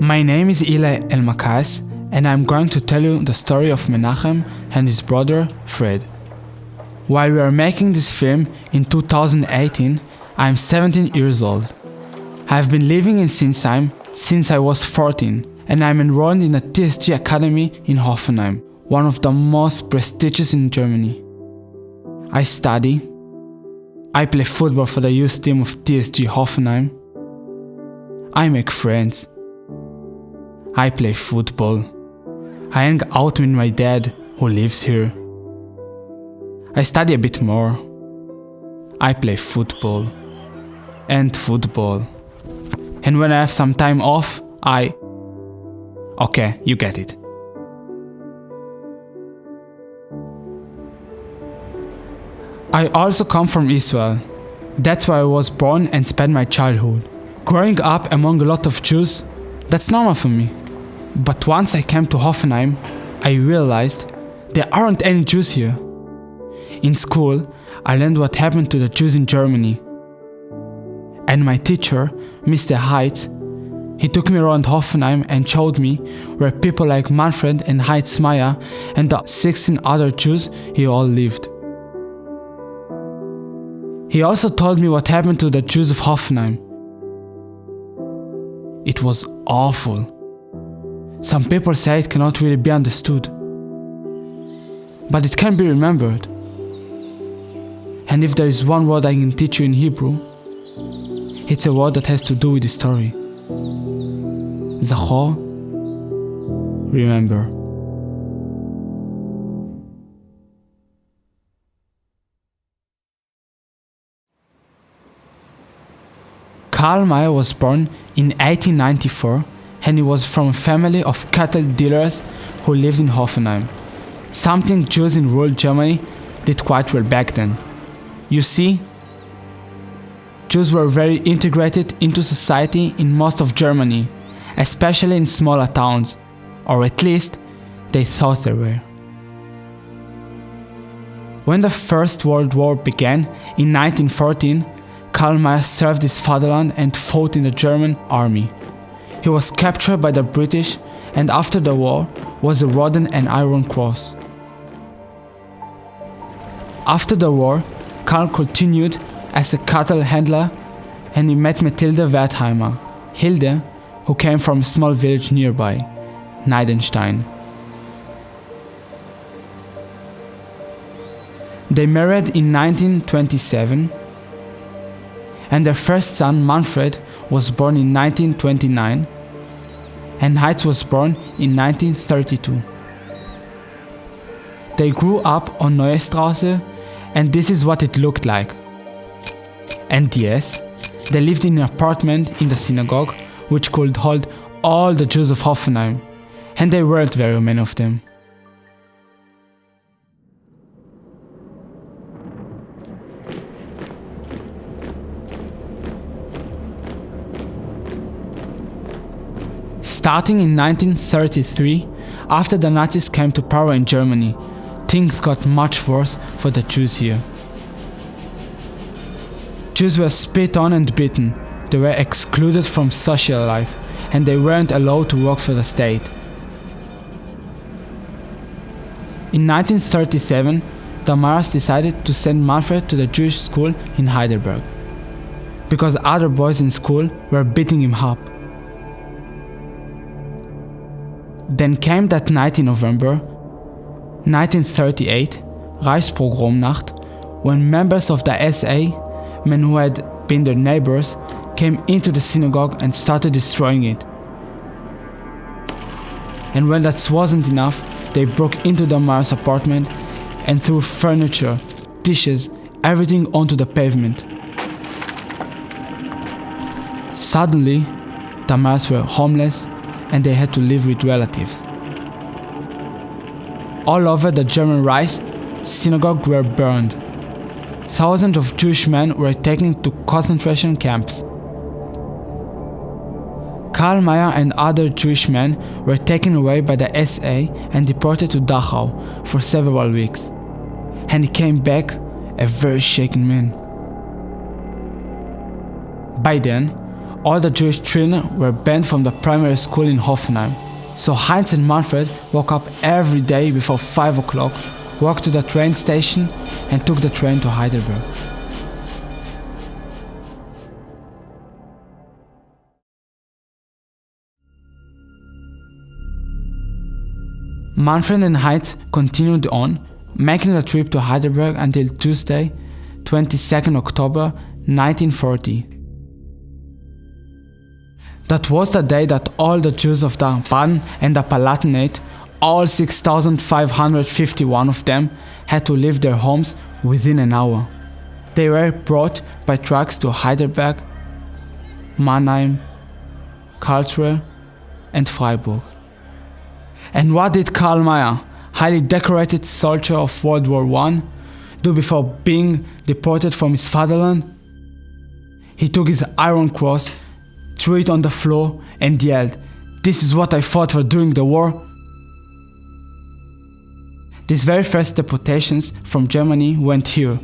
My name is Eli Elmakas, and I'm going to tell you the story of Menachem and his brother Fred. While we are making this film in 2018, I'm 17 years old. I've been living in Sinsheim since I was 14, and I'm enrolled in the TSG Academy in Hoffenheim, one of the most prestigious in Germany. I study. I play football for the youth team of TSG Hoffenheim. I make friends. I play football. I hang out with my dad, who lives here. I study a bit more. I play football. And football. And when I have some time off, Okay, you get it. I also come from Israel. That's where I was born and spent my childhood. Growing up among a lot of Jews, that's normal for me. But once I came to Hoffenheim, I realized there aren't any Jews here. In school, I learned what happened to the Jews in Germany. And my teacher, Mr. Heitz, he took me around Hoffenheim and showed me where people like Manfred and Heitz Meyer and the 16 other Jews here all lived. He also told me what happened to the Jews of Hoffenheim. It was awful. Some people say it cannot really be understood. But it can be remembered. And if there is one word I can teach you in Hebrew, it's a word that has to do with the story. Zahor, remember. Karl Mayer was born in 1894, and he was from a family of cattle dealers who lived in Hoffenheim, something Jews in rural Germany did quite well back then. You see, Jews were very integrated into society in most of Germany, especially in smaller towns, or at least they thought they were. When the First World War began in 1914, Karl Mayer served his fatherland and fought in the German army. He was captured by the British and after the war was awarded an Iron Cross. After the war, Karl continued as a cattle handler and he met Mathilde Wertheimer, Hilde, who came from a small village nearby, Neidenstein. They married in 1927 and their first son Manfred was born in 1929 and Heitz was born in 1932. They grew up on Neue Straße and this is what it looked like. And yes, they lived in an apartment in the synagogue which could hold all the Jews of Hoffenheim, and there weren't very many of them. Starting in 1933, after the Nazis came to power in Germany, things got much worse for the Jews here. Jews were spit on and beaten, they were excluded from social life, and they weren't allowed to work for the state. In 1937, the Mayers decided to send Manfred to the Jewish school in Heidelberg, because other boys in school were beating him up. Then came that night in November 1938, Reichspogromnacht, when members of the SA men who had been their neighbors, came into the synagogue and started destroying it. And when that wasn't enough, they broke into the Mayer's apartment and threw furniture, dishes, everything onto the pavement. Suddenly, the Mayers were homeless and they had to live with relatives. All over the German Reich, synagogues were burned. Thousands of Jewish men were taken to concentration camps. Karl Mayer and other Jewish men were taken away by the SA and deported to Dachau for several weeks. And he came back a very shaken man. By then, all the Jewish children were banned from the primary school in Hoffenheim. So Heinz and Manfred woke up every day before 5 o'clock, walked to the train station and took the train to Heidelberg. Manfred and Heinz continued on, making the trip to Heidelberg until Tuesday, 22nd October 1940. That was the day that all the Jews of the Baden and the Palatinate, all 6,551 of them, had to leave their homes within an hour. They were brought by trucks to Heidelberg, Mannheim, Karlsruhe, and Freiburg. And what did Karl Mayer, highly decorated soldier of World War I, do before being deported from his fatherland? He took his Iron Cross, threw it on the floor and yelled, "This is what I fought for during the war." These very first deportations from Germany went here,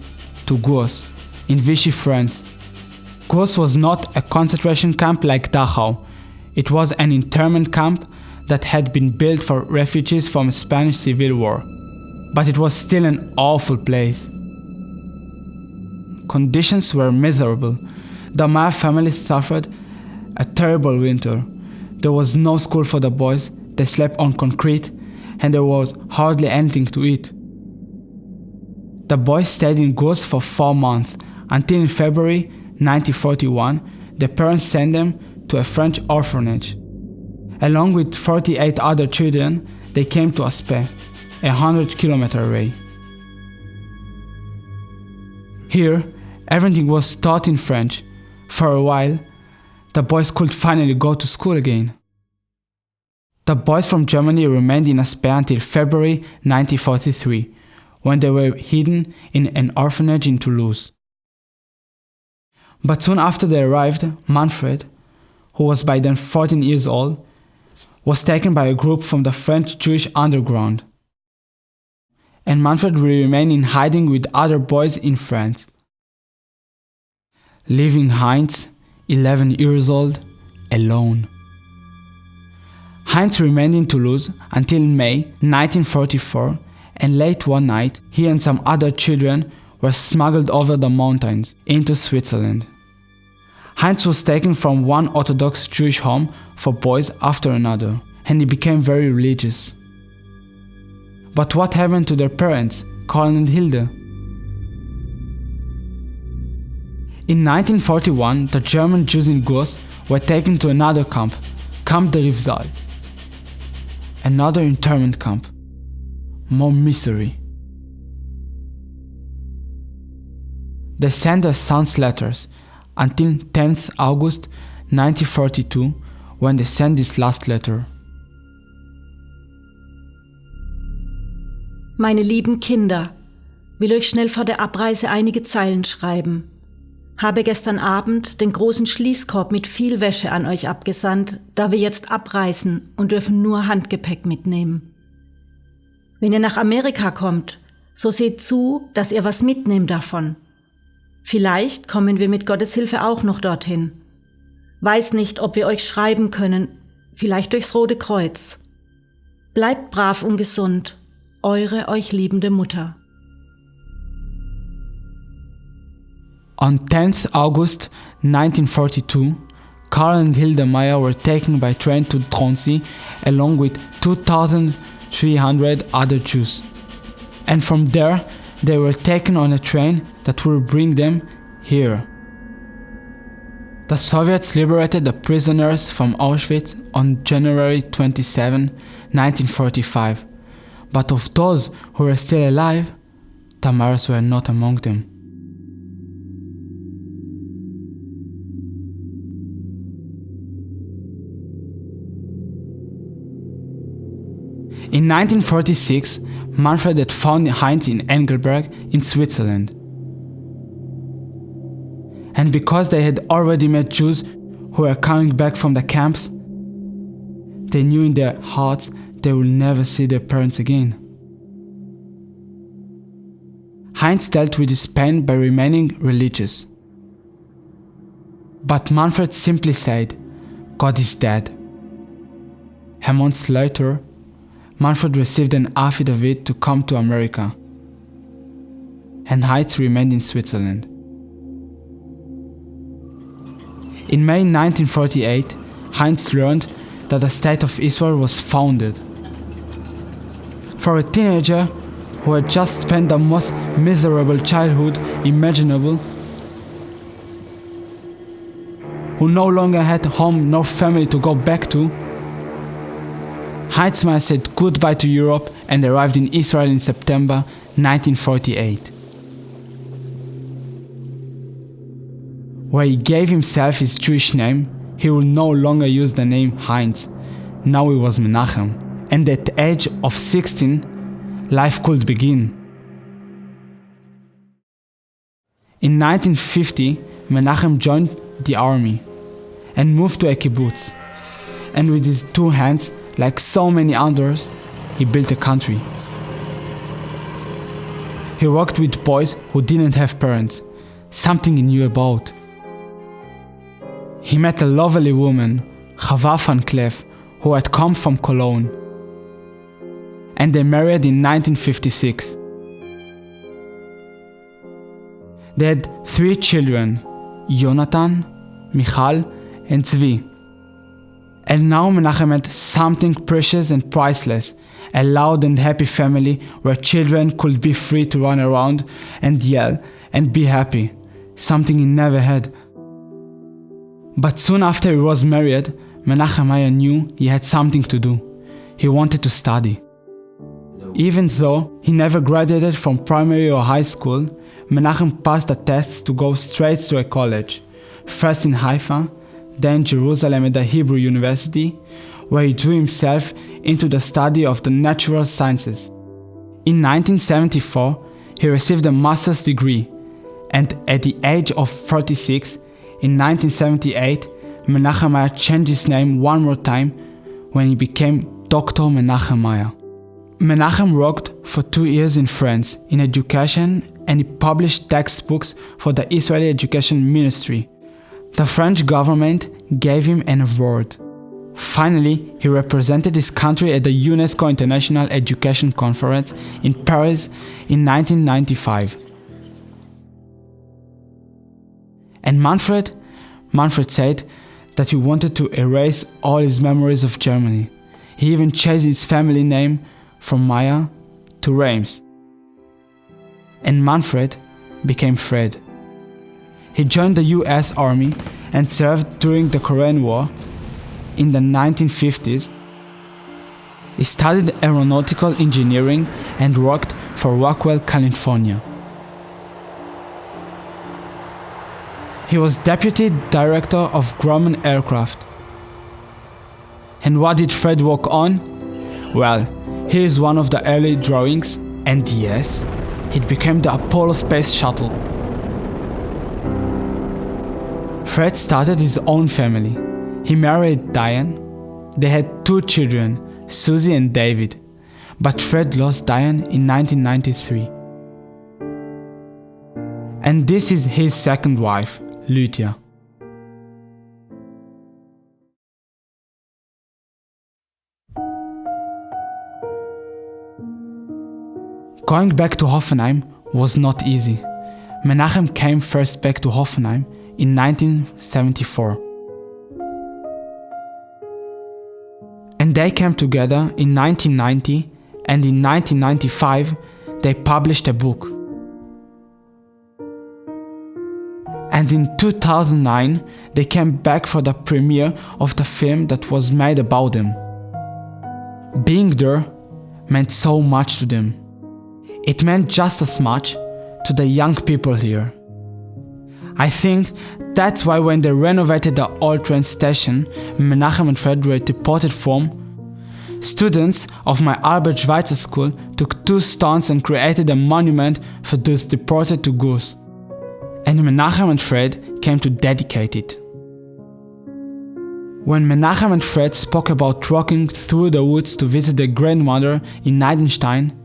to Gurs, in Vichy, France. Gurs was not a concentration camp like Dachau. It was an internment camp that had been built for refugees from the Spanish Civil War. But it was still an awful place. Conditions were miserable. The Mayer family suffered a terrible winter. There was no school for the boys, they slept on concrete, and there was hardly anything to eat. The boys stayed in Gurs for 4 months, until in February 1941, their parents sent them to a French orphanage. Along with 48 other children, they came to Aspe, 100-kilometer away. Here, everything was taught in French. For a while, the boys could finally go to school again. The boys from Germany remained in Aspe until February 1943, when they were hidden in an orphanage in Toulouse. But soon after they arrived, Manfred, who was by then 14 years old, was taken by a group from the French Jewish underground. And Manfred will remain in hiding with other boys in France, leaving Heinz, 11 years old, alone. Heinz remained in Toulouse until May 1944, and late one night, he and some other children were smuggled over the mountains into Switzerland. Heinz was taken from one Orthodox Jewish home for boys after another, and he became very religious. But what happened to their parents, Karl and Hilde? In 1941, the German Jews in Gurs were taken to another camp, Camp de Rivsal. Another internment camp. More misery. They sent their sons letters until 10th August 1942, when they sent this last letter. Meine lieben Kinder, will euch schnell vor der Abreise einige Zeilen schreiben. Habe gestern Abend den großen Schließkorb mit viel Wäsche an euch abgesandt, da wir jetzt abreisen und dürfen nur Handgepäck mitnehmen. Wenn ihr nach Amerika kommt, so seht zu, dass ihr was mitnehmt davon. Vielleicht kommen wir mit Gottes Hilfe auch noch dorthin. Weiß nicht, ob wir euch schreiben können, vielleicht durchs Rote Kreuz. Bleibt brav und gesund, eure euch liebende Mutter. On 10th August 1942, Karl and Hilde Mayer were taken by train to Troncy along with 2,300 other Jews. And from there, they were taken on a train that will bring them here. The Soviets liberated the prisoners from Auschwitz on January 27, 1945, but of those who were still alive, Tamaras were not among them. In 1946, Manfred had found Heinz in Engelberg in Switzerland. And because they had already met Jews who were coming back from the camps, they knew in their hearts they would never see their parents again. Heinz dealt with his pain by remaining religious. But Manfred simply said, "God is dead." A month later, Manfred received an affidavit to come to America, and Heinz remained in Switzerland. In May 1948, Heinz learned that the State of Israel was founded. For a teenager who had just spent the most miserable childhood imaginable, who no longer had home nor family to go back to, Heinz said goodbye to Europe and arrived in Israel in September 1948, where he gave himself his Jewish name. He would no longer use the name Heinz. Now he was Menachem, and at the age of 16, life could begin. In 1950, Menachem joined the army and moved to a kibbutz, and with his two hands, like so many others, he built a country. He worked with boys who didn't have parents, something he knew about. He met a lovely woman, Chava van Cleef, who had come from Cologne, and they married in 1956. They had 3 children, Jonathan, Michal, and Zvi. And now Menachem had something precious and priceless, a loud and happy family where children could be free to run around and yell and be happy, something he never had. But soon after he was married, Menachem knew he had something to do. He wanted to study. Even though he never graduated from primary or high school, Menachem passed the tests to go straight to a college, first in Haifa, then in Jerusalem at the Hebrew University, where he drew himself into the study of the natural sciences. In 1974, he received a master's degree, and at the age of 46, in 1978, Menachem changed his name one more time when he became Dr. Menachem Maya. Menachem worked for 2 years in France in education, and he published textbooks for the Israeli Education Ministry. The French government gave him an award. Finally, he represented his country at the UNESCO International Education Conference in Paris in 1995. And Manfred said that he wanted to erase all his memories of Germany. He even changed his family name from Maya to Reims. And Manfred became Fred. He joined the US Army and served during the Korean War. In the 1950s, he studied aeronautical engineering and worked for Rockwell, California. He was deputy director of Grumman Aircraft. And what did Fred work on? Well, here is one of the early drawings, and yes, it became the Apollo Space Shuttle. Fred started his own family. He married Diane. They had 2 children, Susie and David. But Fred lost Diane in 1993. And this is his second wife, Lydia. Going back to Hoffenheim was not easy. Menachem came first back to Hoffenheim in 1974. And they came together in 1990, and in 1995 they published a book. And in 2009, they came back for the premiere of the film that was made about them. Being there meant so much to them. It meant just as much to the young people here. I think that's why when they renovated the old train station Menachem and Fred were deported from, students of my Albert Schweitzer school took 2 stones and created a monument for those deported to Goose. And Menachem and Fred came to dedicate it. When Menachem and Fred spoke about walking through the woods to visit their grandmother in Neidenstein,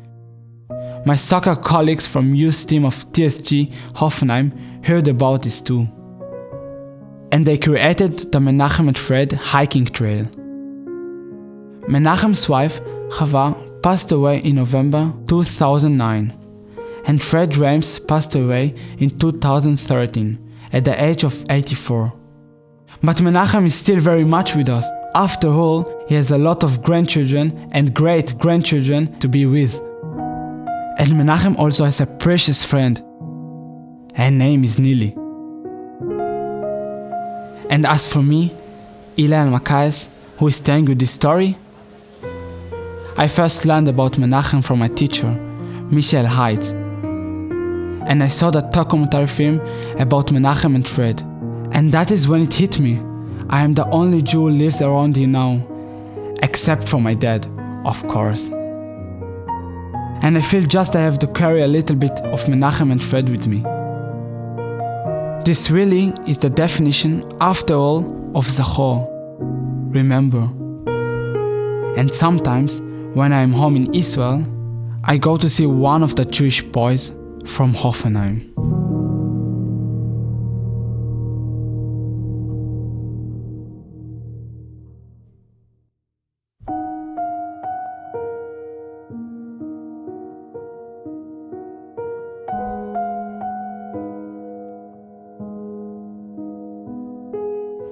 my soccer colleagues from youth team of TSG Hoffenheim heard about this too. And they created the Menachem and Fred hiking trail. Menachem's wife, Chava, passed away in November 2009, and Fred Rames passed away in 2013 at the age of 84. But Menachem is still very much with us. After all, he has a lot of grandchildren and great-grandchildren to be with. And Menachem also has a precious friend. Her name is Nili. And as for me, Ilan Makais, who is telling you this story, I first learned about Menachem from my teacher, Michel Heitz. And I saw the documentary film about Menachem and Fred. And that is when it hit me. I am the only Jew who lives around here now, except for my dad, of course. And I feel just I have to carry a little bit of Menachem and Fred with me. This really is the definition, after all, of Zahor. Remember. And sometimes, when I am home in Israel, I go to see one of the Jewish boys from Hoffenheim.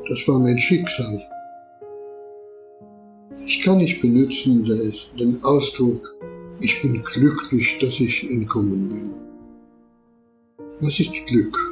Das war mein Schicksal. Ich kann nicht benutzen den Ausdruck, ich bin glücklich, dass ich entkommen bin. Was ist Glück?